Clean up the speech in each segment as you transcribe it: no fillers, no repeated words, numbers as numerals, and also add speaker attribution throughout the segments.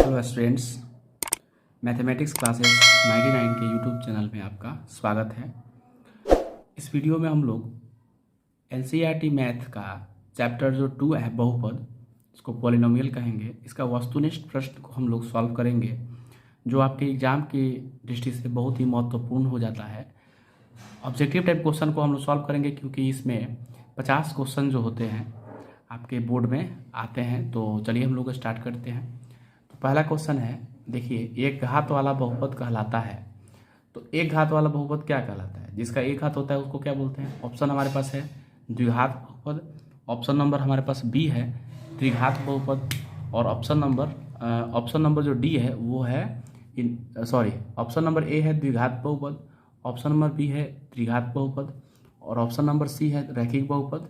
Speaker 1: Hello students, mathematics classes 99 के YouTube channel में आपका स्वागत है। इस वीडियो में हम लोग एनसीईआरटी मैथ का चैप्टर जो 2 है बहुपद, इसको पॉलिनोमियल कहेंगे, इसका वस्तुनिष्ठ प्रश्न को हम लोग सॉल्व करेंगे, जो आपके एग्जाम की दृष्टि से बहुत ही महत्वपूर्ण हो जाता है। ऑब्जेक्टिव टाइप क्वेश्चन को हम लोग सॉल्व करेंगे क्योंकि इसमें 50 क्वेश्चन जो होते हैं आपके बोर्ड में आते हैं। तो चलिए हम लोग स्टार्ट करते हैं। तो पहला क्वेश्चन है, देखिए, एक घात वाला बहुपद कहलाता है। तो एक घात वाला बहुपद क्या कहलाता है? जिसका एक घात होता है उसको क्या बोलते हैं? ऑप्शन हमारे पास है द्विघात बहुपद, ऑप्शन नंबर हमारे पास बी है त्रिघात बहुपद, और ऑप्शन नंबर जो डी है वो है ऑप्शन नंबर ए है द्विघात बहुपद, ऑप्शन नंबर बी है त्रिघात बहुपद, और ऑप्शन नंबर सी है रैखिक बहुपद,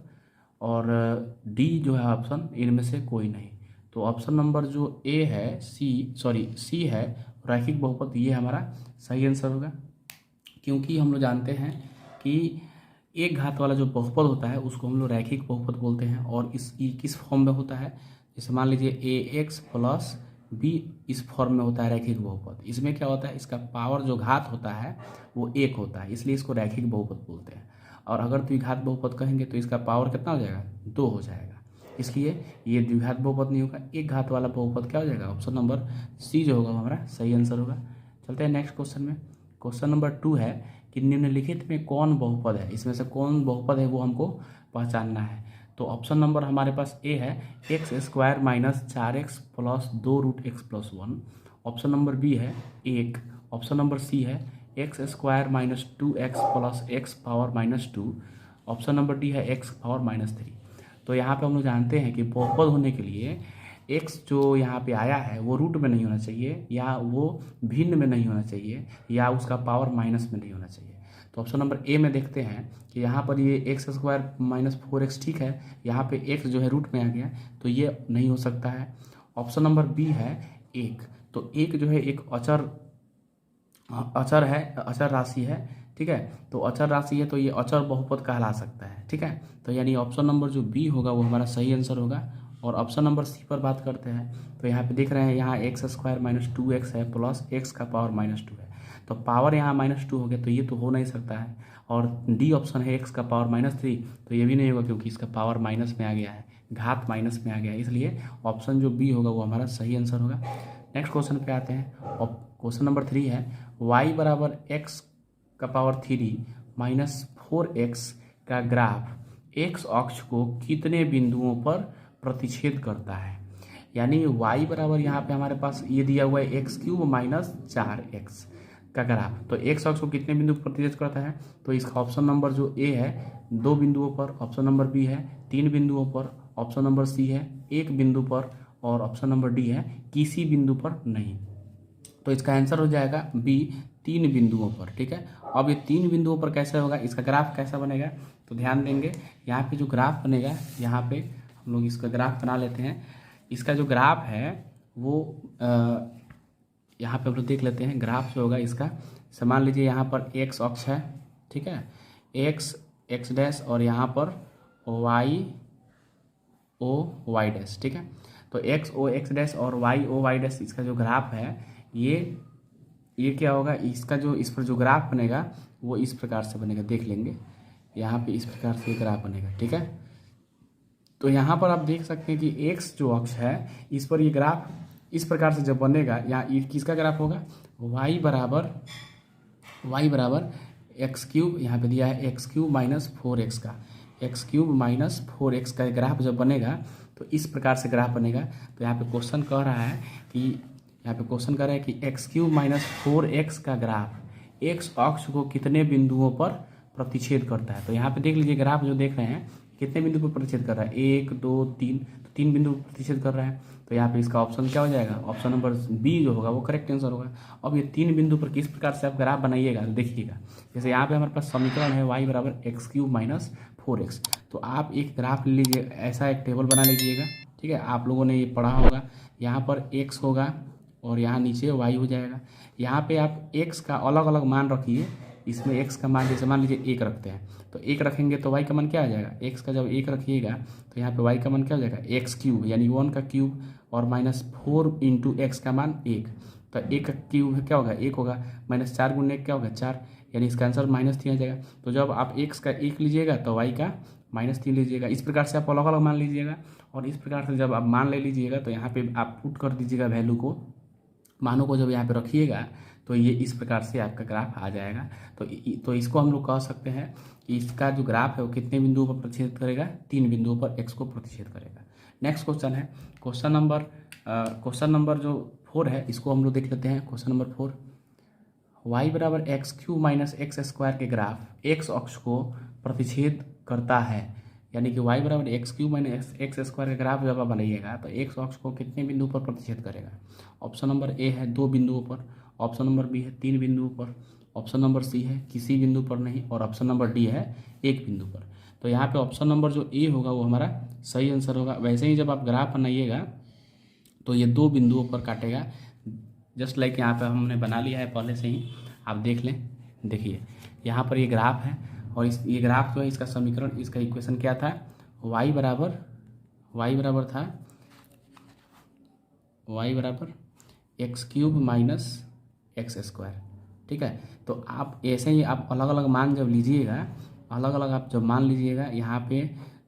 Speaker 1: और डी जो है ऑप्शन इनमें से कोई नहीं। तो ऑप्शन नंबर जो ए है सी है रैखिक बहुपद, ये हमारा सही आंसर होगा। क्योंकि हम लोग जानते हैं कि एक घात वाला जो बहुपद होता है उसको हम लोग रैखिक बहुपद बोलते हैं। और इसकी किस फॉर्म में होता है? जैसे मान लीजिए ए एक्स प्लस बी, इस फॉर्म में होता है रैखिक बहुपद। इसमें क्या होता है, इसका पावर जो घात होता है वो एक होता है, इसलिए इसको रैखिक बहुपद बोलते हैं। और अगर द्विघात बहुपद कहेंगे तो इसका पावर कितना हो जाएगा? 2 हो जाएगा, इसलिए ये द्विघात बहुपद नहीं होगा। एक घात वाला बहुपद क्या हो जाएगा? ऑप्शन नंबर सी जो होगा वो हमारा सही आंसर होगा। चलते हैं नेक्स्ट क्वेश्चन में। क्वेश्चन नंबर 2 है कि निम्नलिखित में कौन बहुपद है? इसमें से कौन बहुपद है वो हमको पहचानना है। तो ऑप्शन नंबर हमारे पास ए है x square minus 4x plus 2 root x plus 1, option number B है 1, ऑप्शन नंबर सी है x square minus 2x plus x power minus 2, option number D है एक्स पावर माइनस 3। तो यहाँ पे हम लोग जानते हैं कि बहुपद होने के लिए x जो यहाँ पे आया है वो रूट में नहीं होना चाहिए, या वो भिन्न में नहीं होना चाहिए, या उसका पावर माइनस में नहीं होना चाहिए। तो ऑप्शन नंबर ए में देखते हैं कि यहाँ पर ये एक्स स्क्वायर माइनस 4x ठीक है, यहाँ पे x जो है रूट में आ गया तो ये नहीं हो सकता है। ऑप्शन नंबर बी है 1, तो 1 जो है एक अचर राशि है, ठीक है। तो अचर राशि है तो ये अचर बहुपद कहला सकता है, ठीक है। तो यानी ऑप्शन नंबर जो बी होगा वो हमारा सही आंसर होगा। और ऑप्शन नंबर सी पर बात करते हैं तो यहाँ पे देख रहे हैं, यहाँ एक्स स्क्वायर माइनस 2x है प्लस एक्स का पावर माइनस 2 है, तो पावर यहाँ -2 हो गया, तो ये तो हो नहीं सकता है। और डी ऑप्शन है एक्स का पावर -3, तो ये भी नहीं होगा क्योंकि इसका पावर माइनस में आ गया है, घात माइनस में आ गया है, इसलिए ऑप्शन जो बी होगा वो हमारा सही आंसर होगा। नेक्स्ट क्वेश्चन पे आते हैं। क्वेश्चन नंबर 3 है y बराबर एक्स का पावर 3 माइनस 4x का ग्राफ x अक्ष को कितने बिंदुओं पर प्रतिच्छेद करता है? यानी y बराबर यहाँ पे हमारे पास ये दिया हुआ है x³ माइनस 4x का ग्राफ, तो x अक्ष को कितने बिंदु पर प्रतिच्छेद करता है? तो इसका ऑप्शन नंबर जो ए है 2 बिंदुओं पर, ऑप्शन नंबर बी है 3 बिंदुओं पर, ऑप्शन नंबर सी है 1 बिंदु पर, और ऑप्शन नंबर डी है किसी बिंदु पर नहीं। तो इसका आंसर हो जाएगा बी 3 बिंदुओं पर, ठीक है। अब ये 3 बिंदुओं पर कैसे होगा, इसका ग्राफ कैसा बनेगा? तो ध्यान देंगे, यहाँ पे जो ग्राफ बनेगा, यहाँ पे हम लोग इसका ग्राफ बना लेते हैं। इसका जो ग्राफ है वो यहाँ पे हम लोग देख लेते हैं। ग्राफ जो होगा इसका, मान लीजिए यहाँ पर एक्स अक्ष है, ठीक है, एक्स डैश, और यहाँ पर वाई डैश, ठीक है। तो एक्स डैश और वाई डैश, इसका जो ग्राफ है ये क्या होगा, इसका जो इस पर जो ग्राफ बनेगा वो इस प्रकार से बनेगा, देख लेंगे यहाँ पे इस प्रकार से ग्राफ बनेगा, ठीक है। तो यहाँ पर आप देख सकते हैं कि एक्स जो अक्ष है इस पर ये ग्राफ इस प्रकार से जब बनेगा, यहाँ किसका ग्राफ होगा? y बराबर x³ यहाँ पे दिया है x³ माइनस 4x का, x³ माइनस 4x का ग्राफ जब बनेगा तो इस प्रकार से ग्राफ बनेगा। तो यहाँ पे क्वेश्चन कह रहा है कि x³ माइनस 4x का ग्राफ x अक्ष को कितने बिंदुओं पर प्रतिच्छेद करता है? तो यहाँ पे देख लीजिए, ग्राफ जो देख रहे हैं कितने बिंदु पर प्रतिच्छेद कर रहा है? 1 2 3, तो 3 बिंदु पर प्रतिच्छेद कर रहा है। तो यहाँ पे इसका ऑप्शन क्या हो जाएगा? ऑप्शन नंबर बी जो होगा वो करेक्ट आंसर होगा। अब ये 3 बिंदु पर किस प्रकार से आप ग्राफ बनाइएगा देखिएगा। जैसे यहाँ पे हमारे पास समीकरण है y बराबर x³ माइनस 4x, तो आप एक ग्राफ ले लीजिए, ऐसा एक टेबल बना लीजिएगा, ठीक है। आप लोगों ने ये पढ़ा होगा, यहाँ पर x होगा और यहाँ नीचे y हो जाएगा। यहाँ पे आप x का अलग अलग मान रखिए, इसमें x का मान जैसे मान लीजिए 1 रखते हैं, तो 1 रखेंगे तो y का मान क्या आ जाएगा? x का जब 1 रखिएगा तो यहाँ पे y का मान क्या हो जाएगा? x³ यानी 1 का क्यूब, और -4 इंटू एक्स का मान 1, तो 1 का क्यूब क्या होगा 1 होगा, -4 गुणे 1 क्या होगा 4, यानी इसका आंसर -3 आ जाएगा। तो जब आप एक्स का 1 लीजिएगा तो वाई का -3 लीजिएगा। इस प्रकार से आप अलग अलग मान लीजिएगा, और इस प्रकार से जब आप मान ले लीजिएगा तो यहाँ पे आप पुट कर दीजिएगा वैल्यू को, मानों को जब यहाँ पे रखिएगा तो ये इस प्रकार से आपका ग्राफ आ जाएगा। तो इसको हम लोग कह सकते हैं कि इसका जो ग्राफ है वो कितने बिंदुओं पर प्रतिच्छेद करेगा, 3 बिंदुओं पर एक्स को प्रतिच्छेद करेगा। नेक्स्ट क्वेश्चन है क्वेश्चन नंबर जो 4 है, इसको हम लोग देख लेते हैं। क्वेश्चन नंबर 4, y बराबर x³ माइनस एक्स स्क्वायर के ग्राफ x अक्ष को प्रतिच्छेद करता है, यानी कि y बराबर x³ माइनस एक्स स्क्वायर का ग्राफ जब आप बनाइएगा तो x अक्ष को कितने बिंदुओं पर प्रतिच्छेद करेगा। ऑप्शन नंबर ए है 2 बिंदुओं पर, ऑप्शन नंबर बी है 3 बिंदुओं पर, ऑप्शन नंबर सी है किसी बिंदु पर नहीं, और ऑप्शन नंबर डी है 1 बिंदु पर। तो यहाँ पे ऑप्शन नंबर जो ए होगा वो हमारा सही आंसर होगा। वैसे ही जब आप ग्राफ बनाइएगा तो ये 2 बिंदुओं पर काटेगा, जस्ट लाइक यहाँ पे हमने बना लिया है पहले से ही, आप देख लें। देखिए यहाँ पर ये ग्राफ है, और ये ग्राफ जो है इसका समीकरण, इसका इक्वेशन क्या था, y बराबर था y बराबर x³ माइनस एक्स स्क्वायर। ठीक है, तो आप ऐसे ही आप अलग अलग मान जब लीजिएगा, अलग अलग आप जब मान लीजिएगा यहाँ पे,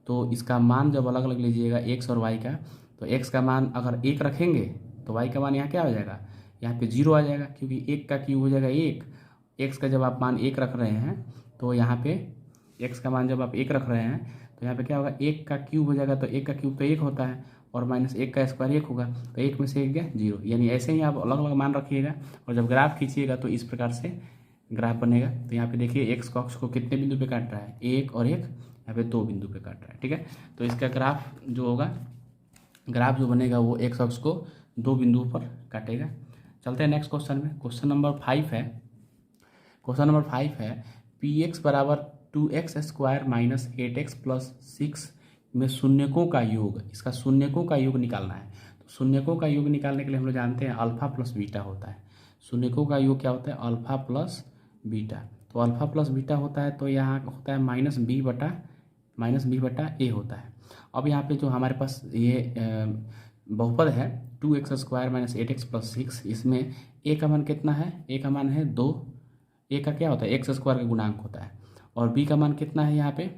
Speaker 1: तो इसका मान जब अलग अलग लीजिएगा x और y का, तो x का मान अगर 1 रखेंगे तो y का मान यहाँ क्या हो जाएगा, यहाँ पे 0 आ जाएगा, क्योंकि 1 का क्यूब हो जाएगा 1। x का जब आप मान 1 रख रहे हैं तो यहाँ पे x का मान जब आप 1 रख रहे हैं तो यहाँ पे क्या होगा, 1 का क्यूब हो जाएगा, तो 1 का क्यूब तो 1 होता है, और -1 का स्क्वायर 1 होगा, तो 1 में से 1 गया 0। यानी ऐसे ही आप अलग अलग मान रखिएगा, और जब ग्राफ खींचिएगा तो इस प्रकार से ग्राफ बनेगा। तो यहाँ पे देखिए x अक्ष को कितने बिंदु पे काट रहा है, 1 और 1, यहाँ पे 2 बिंदु पे काट रहा है। ठीक है, तो इसका ग्राफ जो होगा, ग्राफ जो बनेगा वो x अक्ष को 2 बिंदुओं पर काटेगा। चलते हैं नेक्स्ट क्वेश्चन में। क्वेश्चन नंबर 5 है px बराबर 2x square minus 8x plus 6 में शून्यकों का योग, इसका शून्यकों का योग निकालना है। तो शून्यकों का योग निकालने के लिए हम लोग जानते हैं अल्फा प्लस बीटा होता है। शून्यकों का योग क्या होता है, अल्फा प्लस बीटा। तो अल्फा प्लस बीटा होता है तो यहाँ होता है -b बटा a होता है। अब यहाँ पे जो हमारे पास ये बहुपद है 2x square minus 8x plus 6, इसमें a का मान कितना है, a का मान है 2, a का क्या होता है एक्स स्क्वायर का गुणांक होता है, और b का मान कितना है यहाँ पे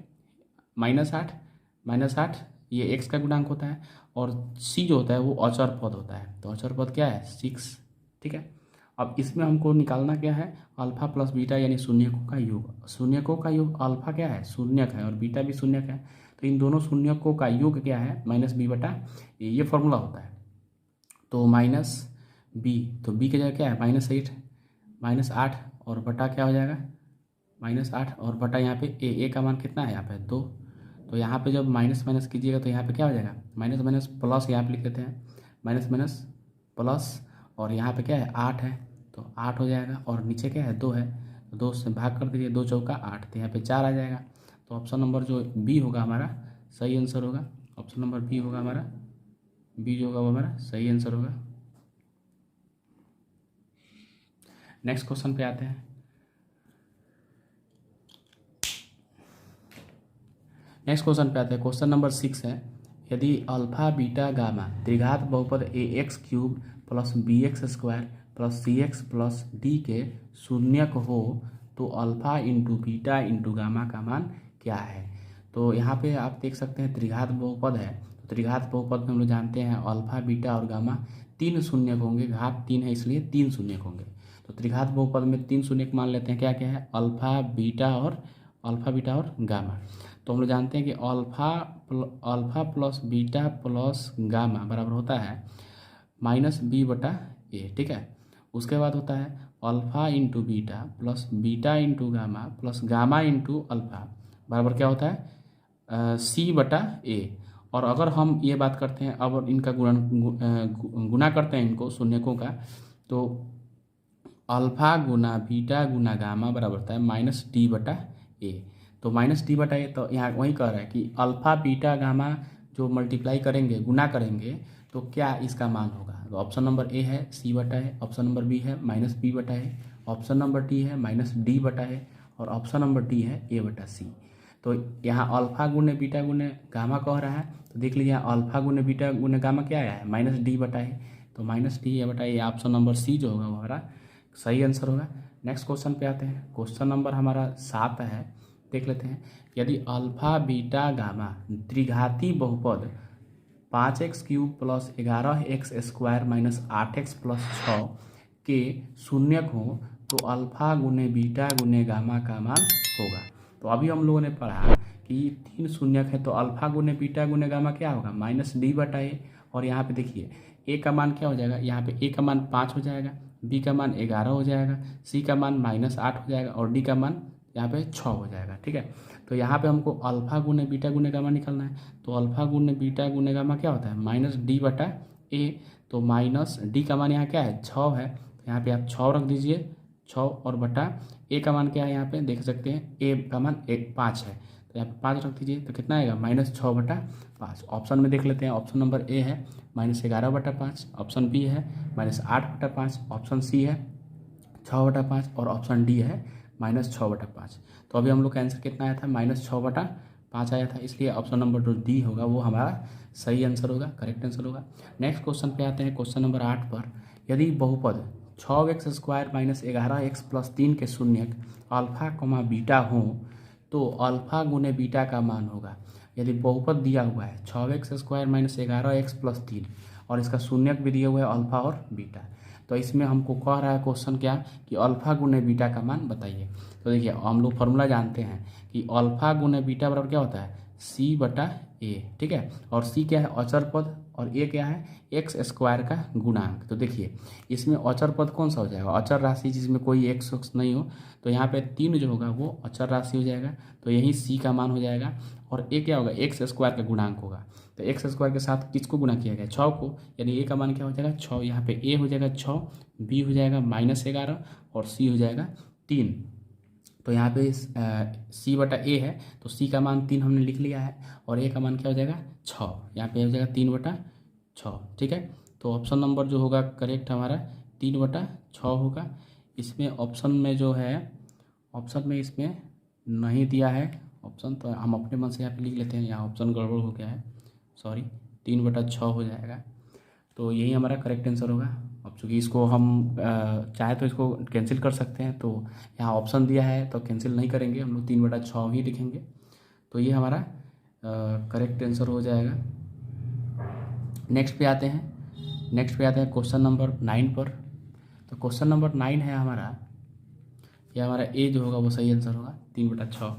Speaker 1: -8 ये x का गुणांक होता है, और c जो होता है वो अचर पद होता है। तो अचर पद क्या है 6। ठीक है, अब इसमें हमको निकालना क्या है, अल्फा प्लस बीटा यानी शून्यकों का योग। शून्यकों का योग अल्फा क्या है, शून्यक है, और बीटा भी शून्यक है, तो इन दोनों शून्यकों का योग क्या है -b बटा a, ये फॉर्मूला होता है। तो -b, तो b की जगह क्या है -8 और बटा क्या हो जाएगा -8, और बटा यहाँ पे a का मान कितना है यहाँ पे 2। तो यहाँ पे जब माइनस कीजिएगा तो यहाँ पे क्या हो जाएगा माइनस प्लस, यहाँ पे लिख देते हैं माइनस प्लस, और यहाँ पे क्या है 8 है, तो 8 हो जाएगा, और नीचे क्या है 2 है, तो 2 से भाग कर दीजिए, 2 चौका 8, तो यहाँ पे 4 आ जाएगा। तो ऑप्शन नंबर जो बी होगा हमारा सही आंसर होगा। ऑप्शन नंबर बी होगा हमारा, बी जो होगा वो हमारा सही आंसर होगा। नेक्स्ट क्वेश्चन पे आते हैं। क्वेश्चन नंबर 6 है, यदि अल्फा बीटा गामा त्रिघात बहुपद ax³ plus bx square plus cx plus d के शून्यक हो तो alpha into beta into gamma का मान क्या है। तो यहाँ पे आप देख सकते हैं त्रिघात बहुपद है, तो त्रिघात बहुपद में हम लोग जानते हैं अल्फा बीटा और गामा 3 शून्यक होंगे, घात 3 है इसलिए 3 शून्यक होंगे। तो त्रिघात बहुपद में 3 शून्यक मान लेते हैं, क्या क्या है अल्फा बीटा और गामा। तो हम लोग जानते हैं कि alpha plus beta plus gamma बराबर होता है -b बटा a। ठीक है, उसके बाद होता है alpha into beta plus beta into gamma plus gamma into alpha बराबर क्या होता है c बटा a। और अगर हम ये बात करते हैं, अब इनका गुना करते हैं इनको शून्यकों का, तो अल्फा गुना बीटा गुना गामा बराबर होता है -d बटा a। तो -d बटा a, तो यहाँ वही कह रहा है कि अल्फा बीटा गामा जो मल्टीप्लाई करेंगे, गुना करेंगे, तो क्या इसका मान होगा। तो ऑप्शन नंबर ए है c बटा है, ऑप्शन नंबर बी है -b बटा है, ऑप्शन नंबर डी है -d बटा है, और ऑप्शन नंबर डी है a बटा c। तो यहाँ अल्फा गुने बीटा गुने गामा कह रहा है, तो देख लीजिए अल्फा गुने बीटा गुने गामा क्या आया है, माइनस डी बटा ए। तो माइनस डी बटा ए, ऑप्शन नंबर सी जो होगा वो हमारा सही आंसर होगा। नेक्स्ट क्वेश्चन पे आते हैं। क्वेश्चन नंबर हमारा 7 है, देख लेते हैं। यदि अल्फा बीटा गामा त्रिघाती बहुपद 5x³ plus 11x² minus 8x plus 6 के शून्यक हो तो अल्फा गुने बीटा गुने गामा का मान होगा। तो अभी हम लोगों ने पढ़ा कि 3 शून्यक है, तो अल्फा गुने बीटा गुने गामा क्या होगा, माइनस डी बटा ए। और यहाँ पे देखिए ए का मान क्या हो जाएगा, यहाँ पे ए का मान 5 हो जाएगा, बी का मान 11 हो जाएगा, सी का मान -8 हो जाएगा और डी का मान यहाँ पे 6 हो जाएगा। ठीक है, तो यहाँ पे हमको अल्फा गुने बीटा गुने गामा निकालना है। तो अल्फा गुने बीटा गुने गामा क्या होता है, माइनस डी बटा ए। तो माइनस डी का मान यहाँ क्या है, 6 है, तो यहाँ पे आप 6 रख दीजिए, 6 और बटा ए का मान क्या है, यहाँ पे देख सकते हैं ए का मान 5 है, तो यहाँ पे 5 रख दीजिए, तो कितना आएगा, -6 बटा 5। ऑप्शन में देख लेते हैं। ऑप्शन नंबर ए है -11 बटा 5, ऑप्शन बी है -8 बटा 5, ऑप्शन सी है 6 बटा 5 और ऑप्शन डी है -6 बटा 5। तो अभी हम लोग का आंसर कितना आया था, -6 बटा 5 आया था, इसलिए ऑप्शन नंबर जो डी होगा वो हमारा सही आंसर होगा, करेक्ट आंसर होगा। नेक्स्ट क्वेश्चन पे आते हैं। क्वेश्चन नंबर 8 पर, यदि बहुपद 6x² माइनस 11x प्लस 3 के शून्यक अल्फा कमा बीटा हो तो अल्फा गुने बीटा का मान होगा। यदि बहुपद दिया हुआ है 6x² माइनस 11x प्लस 3 और इसका शून्यक भी दिया हुआ है अल्फा और बीटा, तो इसमें हमको कह रहा है क्वेश्चन क्या कि अल्फा गुने बीटा का मान बताइए। तो देखिए हम लोग फॉर्मूला जानते हैं कि अल्फा गुने बीटा बराबर क्या होता है, सी बटा ए। ठीक है, और सी क्या है, अचर पद, और ए क्या है, x² का गुणांक। तो देखिए इसमें अचर पद कौन सा हो जाएगा, अचर राशि जिसमें कोई एक्स नहीं हो, तो यहाँ पे 3 जो होगा वो अचर राशि हो जाएगा, तो यही सी का मान हो जाएगा। और ए क्या होगा, x² का गुणांक होगा, तो x² के साथ किसको गुणा किया गया, 6 को, यानी ए का मान क्या हो जाएगा 6। यहाँ पे ए हो जाएगा 6, बी हो जाएगा -11 और सी हो जाएगा 3। तो यहाँ पे सी बटा ए है, तो सी का मान 3 हमने लिख लिया है, और ए का मान क्या हो जाएगा 6, यहाँ पे हो जाएगा 3 बटा 6। ठीक है, तो ऑप्शन नंबर जो होगा करेक्ट हमारा 3 बटा 6 होगा। इसमें ऑप्शन में जो है, ऑप्शन में इसमें नहीं दिया है ऑप्शन, तो हम अपने मन से यहाँ पे लिख लेते हैं, यहाँ ऑप्शन गड़बड़ हो गया है, सॉरी, 3 बटा 6 हो जाएगा। तो यही हमारा करेक्ट आंसर होगा। अब चूँकि इसको हम चाहे तो इसको कैंसिल कर सकते हैं, तो यहाँ ऑप्शन दिया है तो कैंसिल नहीं करेंगे, हम लोग 3 बटा 6 ही लिखेंगे। तो ये हमारा करेक्ट आंसर हो जाएगा। नेक्स्ट पे आते हैं क्वेश्चन नंबर 9 पर। तो क्वेश्चन नंबर 9 है हमारा, ये हमारा ए जो होगा वो सही आंसर होगा, 3 बटा 6।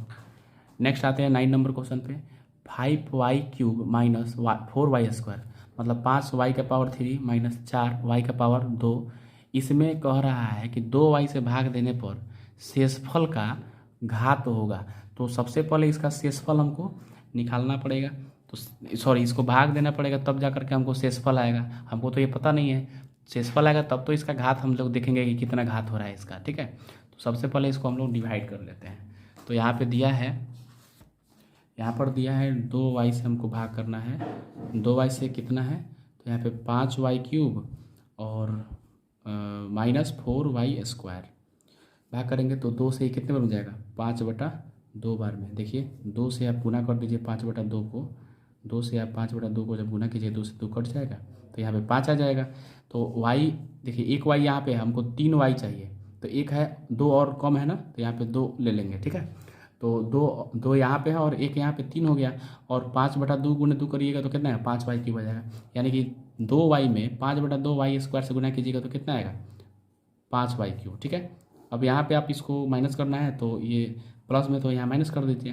Speaker 1: नेक्स्ट आते हैं 9 नंबर क्वेश्चन पे। 5y³ माइनस 4y² मतलब 5y का पावर 3 माइनस 4y का पावर 2, इसमें कह रहा है कि 2y से भाग देने पर शेषफल का घात होगा। तो सबसे पहले इसका शेषफल हमको निकालना पड़ेगा, तो सॉरी इसको भाग देना पड़ेगा, तब जा करके हमको शेषफल आएगा। हमको तो ये पता नहीं है, शेषफल आएगा तब तो इसका घात हम लोग देखेंगे कि कितना घात हो रहा है इसका। ठीक है, तो सबसे पहले इसको हम लोग डिवाइड कर लेते हैं। तो यहाँ पे दिया है, यहाँ पर दिया है 2y से हमको भाग करना है, 2y से कितना है, तो यहाँ पे 5y³ और -4y² भाग करेंगे तो 2 से कितने बार हो जाएगा, 5 बटा 2 बार में। देखिए 2 से आप गुना कर दीजिए 5 बटा 2 को, 2 से आप 5 बटा 2 को जब गुना कीजिए 2 से 2 कट जाएगा, तो यहाँ पे 5 आ जाएगा। तो y देखिए, एक y यहाँ पे हमको 3y चाहिए, तो एक है 2 और कम है ना, तो यहाँ पे 2 ले लेंगे। ठीक है, तो 2 यहाँ पे है और एक यहाँ पे 3 हो गया, और 5 बटा 2 गुने 2 करिएगा तो कितना है, 5y³ आ जाएगा। यानी कि 2y में 5 बटा 2y² से गुना कीजिएगा तो कितना आएगा, 5y³। ठीक है, अब यहाँ पे आप इसको माइनस करना है, तो ये प्लस में तो यहाँ माइनस कर दीजिए,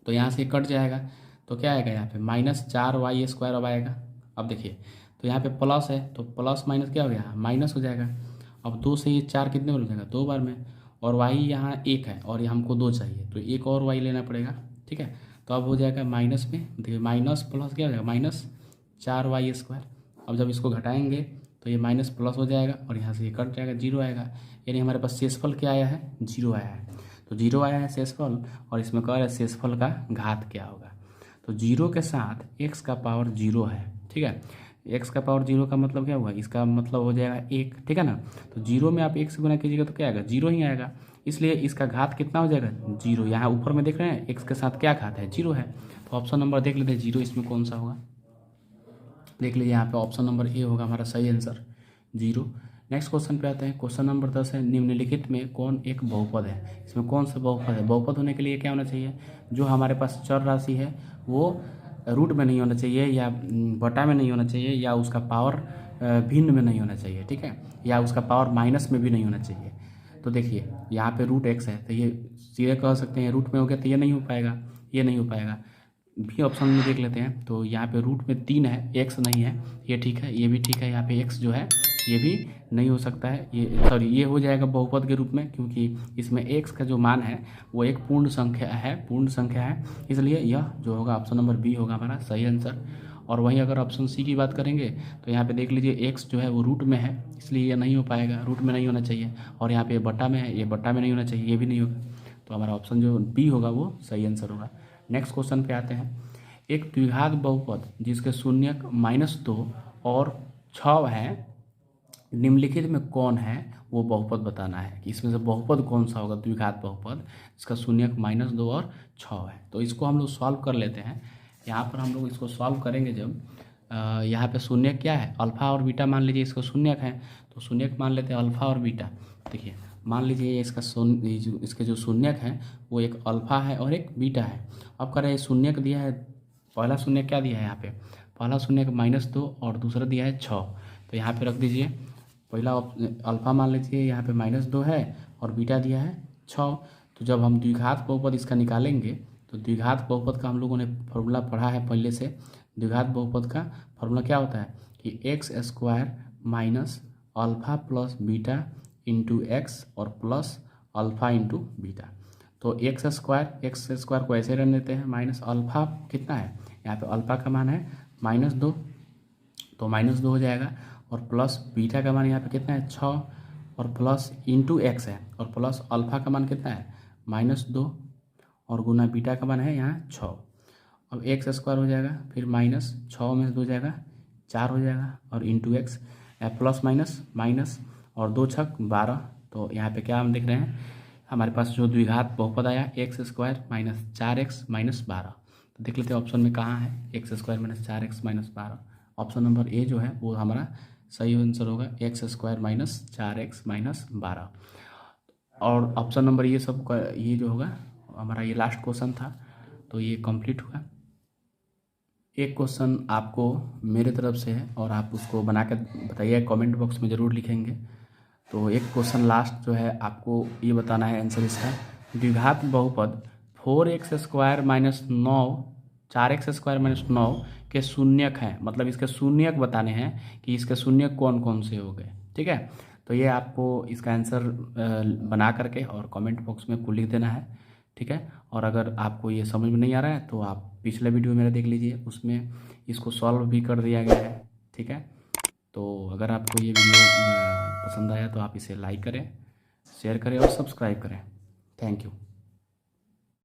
Speaker 1: तो यहाँ से कट जाएगा, तो क्या आएगा यहाँ पे -4y² अब आएगा। अब देखिए तो यहाँ पे प्लस है, तो प्लस माइनस क्या हो गया, माइनस हो जाएगा। अब 2 से ये 4 कितने बार हो जाएगा, 2 बार में, और y यहाँ 1 है और ये हमको 2 चाहिए, तो एक और y लेना पड़ेगा। ठीक है, तो अब हो जाएगा माइनस में, देखिए माइनस प्लस क्या हो जाएगा, -4y²। अब जब इसको घटाएंगे तो ये माइनस प्लस हो जाएगा और यहाँ से ये कट जाएगा, 0 आएगा। यानी हमारे पास शेषफल क्या आया है, 0 आया है। तो 0 आया है शेषफल, और इसमें कह रहा है शेषफल का घात क्या होगा। तो 0 के साथ x का पावर 0 है। ठीक है, x का पावर 0 का मतलब क्या हुआ, इसका मतलब हो जाएगा 1। ठीक है ना, तो 0 में आप 1 से गुना कीजिएगा तो क्या आएगा, 0 ही आएगा। इसलिए इसका घात कितना हो जाएगा 0। यहाँ ऊपर में देख रहे हैं x के साथ क्या घात है 0 है, तो ऑप्शन नंबर देख लेते हैं 0 इसमें कौन सा होगा। देख लीजिए यहाँ पे ऑप्शन नंबर ए होगा हमारा सही आंसर 0। नेक्स्ट क्वेश्चन पे आते हैं। क्वेश्चन नंबर 10 है, निम्नलिखित में कौन एक बहुपद है। इसमें कौन सा बहुपद है। बहुपद होने के लिए क्या होना चाहिए, जो हमारे पास चर राशि है वो रूट में नहीं होना चाहिए, या बटा में नहीं होना चाहिए, या उसका पावर भिन्न में नहीं होना चाहिए, ठीक है, या उसका पावर माइनस में भी नहीं होना चाहिए। तो देखिए यहाँ पे रूट x है, तो ये सीधे कह सकते हैं रूट में हो गया, तो ये नहीं हो पाएगा, ये नहीं हो पाएगा। भी ऑप्शन में देख लेते हैं, तो यहाँ पे रूट में 3 है, x नहीं है, ये ठीक है, ये भी ठीक है। यहाँ पे x जो है ये भी नहीं हो सकता है, ये सॉरी ये हो जाएगा बहुपद के रूप में, क्योंकि इसमें x का जो मान है वो एक पूर्ण संख्या है, इसलिए यह जो होगा ऑप्शन नंबर बी होगा हमारा सही आंसर। और वहीं अगर ऑप्शन सी की बात करेंगे तो यहाँ पे देख लीजिए x जो है वो रूट में है, इसलिए ये नहीं हो पाएगा, रूट में नहीं होना चाहिए। और यहाँ पे बटा में है, ये बटा में नहीं होना चाहिए, ये भी नहीं होगा, तो हमारा ऑप्शन जो बी होगा वो सही आंसर होगा। नेक्स्ट क्वेश्चन पे आते हैं। एक द्विघात बहुपद जिसके शून्यक -2 और 6 है, निम्नलिखित में कौन है वो बहुपद बताना है कि इसमें से बहुपद कौन सा होगा द्विघात बहुपद जिसका शून्यक -2 और 6 है। तो इसको हम लोग सॉल्व कर लेते हैं। यहाँ पर हम लोग इसको सॉल्व करेंगे जब यहाँ पे शून्यक क्या है, अल्फा और बीटा मान लीजिए इसको शून्यक है, तो शून्यक मान लेते हैं अल्फा और बीटा। देखिए मान लीजिए इसका इसके जो शून्यक है वो एक अल्फा है और एक बीटा है। अब कह रहे हैं शून्यक दिया है, पहला शून्यक क्या दिया है यहाँ पे, पहला शून्यक -2 और दूसरा दिया है 6। तो यहाँ पे रख दीजिए, पहला अल्फा मान लीजिए यहाँ पे -2 है और बीटा दिया है 6। तो जब हम द्विघात बहुपद इसका निकालेंगे तो द्विघात बहुपद का हम लोगों ने फॉर्मूला पढ़ा है पहले से। द्विघात बहुपद का फॉर्मूला क्या होता है कि x² minus alpha plus beta into x और प्लस अल्फा इंटू बीटा। तो x² को ऐसे रहने देते हैं, माइनस अल्फा कितना है यहाँ पे, अल्फा का मान है -2, तो -2 हो जाएगा, और प्लस बीटा का मान यहाँ पे कितना है 6, और प्लस इंटू एक्स है, और प्लस अल्फा का मान कितना है -2, और गुना बीटा का मान है यहाँ 6। अब x² हो जाएगा, फिर -6 में से 2 जाएगा 4 हो जाएगा, और इंटू एक्स प्लस माइनस और 2 छक 12। तो यहाँ पे क्या हम देख रहे हैं, हमारे पास जो द्विघात बहुपद आया x² - 4x - 12। तो देख लेते हैं ऑप्शन में कहाँ है x² - 4x - 12। Option number A जो है वो हमारा सही आंसर होगा, x² - 4x - 12। और ऑप्शन नंबर ये सब का ये जो होगा हमारा ये लास्ट क्वेश्चन था, तो ये कंप्लीट हुआ। एक क्वेश्चन आपको मेरे तरफ से है और आप उसको बना कर बताइए, कमेंट बॉक्स में ज़रूर लिखेंगे। तो एक क्वेश्चन लास्ट जो है आपको ये बताना है आंसर इसका, द्विघात बहुपद 4x² - 9 4x² - 9 के शून्यक हैं, मतलब इसके शून्यक बताने हैं कि इसके शून्यक कौन कौन से हो गए, ठीक है। तो ये आपको इसका आंसर बना करके और कमेंट बॉक्स में लिख देना है, ठीक है। और अगर आपको ये समझ में नहीं आ रहा है तो आप पिछला वीडियो मेरा देख लीजिए, उसमें इसको सॉल्व भी कर दिया गया है, ठीक है। तो अगर आपको ये वीडियो पसंद आया तो आप इसे लाइक करें, शेयर करें और सब्सक्राइब करें। Thank you.